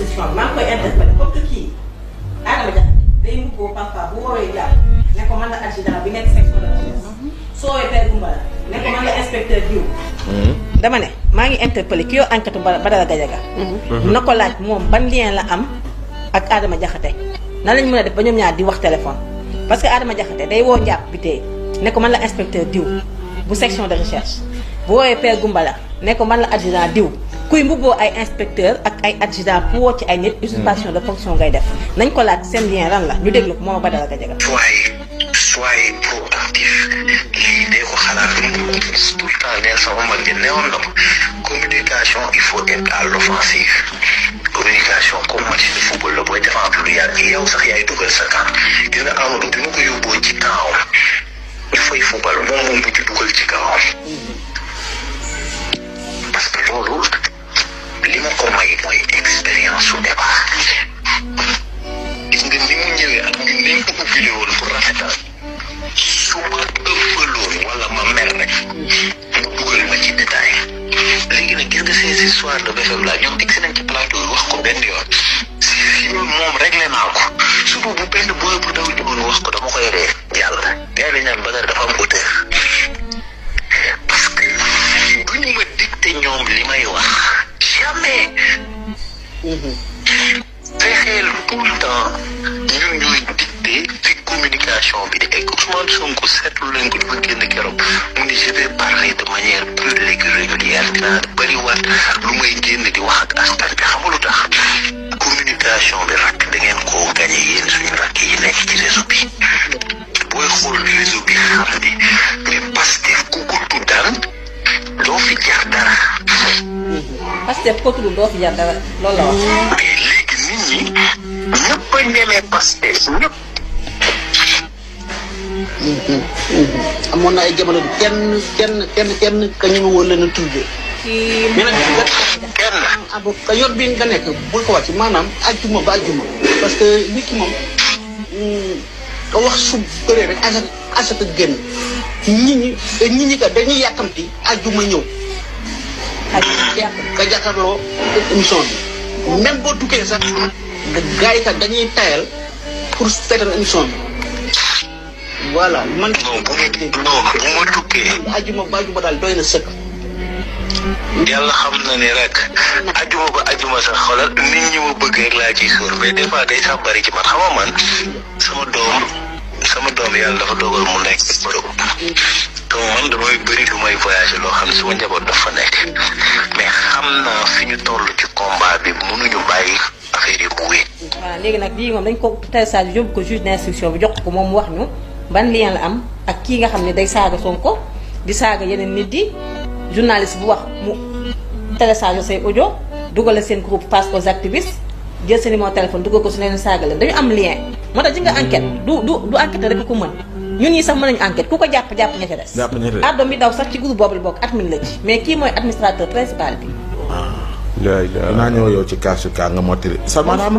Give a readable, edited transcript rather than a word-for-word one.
instruction bi maa ngi koy interpellé comme que kii Adama Diakhaté day mubboo parfois bu woowee jàpp ne ko man la adjudant bi nekk section de recherche soo woowee Père Goumbala ne ko man la inspecteur diw dama ne maa ngi interpellé ki yor enquête Badara Gadiaga na ko laaj moom ban lien la am ak Adama Diakhaté nan lañ mën a def ba ñoom ñaar di wax téléphone parce que Adama Diakhaté day woo njàpp bi tey ne ko man la inspecteur diw bu section de recherche bu woowee Père Goumbala ne ko man la adjudant diw kuy mbubboo ay inspecteur ak ay adjudant pour woo ci ay nit usurpation de fonction ngay def nañ ko laaj seen lien lan la ñu déglu ko moom Badara Gadiaga. soyez proactif lii de ko xalaat tout le temps neen sama mag ji newoon na ma communication il faut être à l'offensive communication comme match de football la booy défendre lu yàgg yow sax yaay dugal sa camp gis nga Amadou bi ma ko yóbboo ci kawam il faut football moom bu ci dugal ci kawam parce que loolu li ma ko may mooy expérience su débat gis nga ni mu ñëwee ak ñun ni ñu ko ubbile woon pour rafetal su ma ëppaloon wala ma mer rek mu dugal ma ci détail léegi nag gis nga ces histoires de BFM la ñoom egsi nañ ci plateau yi wax ko benn yoon si fi moom réglé naa ko suba bu benn booy bu daw ñëwoon wax ko dama koy ree yàlla gars yi ñaan Badara dafa am auteur parce que duñu ma dicté ñoom li may wax jamais fexeel tout le temps ñun ñooy dicté fi communication bi di egg Ousmane Sonko seetlu leen ko dafa génn keroog mu ni je vais parler de manière plus régulière dinaa bëri waat lu may génn di wax ak askan bi xam nga lu tax communication bi rakk da ngeen koo gagné yéen suñu rakk yi nekk ci réseau bi booy xool réseau bi xam ni mais Pastef ku ko tuddal doo fi jar dara. Pastef ko tudd doo fi jar dara loolu la wax. mais léegi nit ñi ñëpp a ñemee Pastef ñëpp. amoon na ay jamono kenn ka ñu woon leen a tuddee. kii mais nag kenn abo ka yor bi nga nekk bul ko wàcc maanaam ajjuma ba ajjuma parce que nit ki moom nga wax su bëree rek asaka génn nit ñi ka dañuy yàkkamti ajjuma ñëw ka jàkkaarloo émission bi même boo tukkee sax gars yi kat dañuy tayal pour seetaan émission bi voilà man non bu ma tukkee ajjuma ba ajjuma daal doy na sëkk. yàlla xam na ni rek ajuma ba ajuma sax xoolal nit ñi ma bëgg rek laa ciy sóor mais des fois day sax bari ci man xam nga man sama doom yàlla dafa dogal mu nekk Europe donc man damay bëri lu may voyagé loo xam ne sama njaboot dafa nekk mais xam naa fi ñu toll ci combat bi mënuñu bàyyi affaire yi mu wéet. voilà léegi nag lii moom dañ ko téléchargé yóbbu ko juge d'instruction bi jox ko moom wax ñu ban lien la am ak kii nga xam ne day saaga Sonko di saaga yeneen nit di journaliste bu wax mu téléchargé say audio dugale seen groupe face aux activistes jël seen numéro téléphone dugal ko su leen saaga leen dañu am lien moo tax ji nga enquête du enquête rek ko mën ñun ñi sax mën nañu enquête ku ko jàpp ña ca des. Ardo mi daw sax ci groupe boobu la bokk admin la ci mais kii mooy administrateur principal bi. dinaa ñëw yow ci cas nga mottali sa maanaam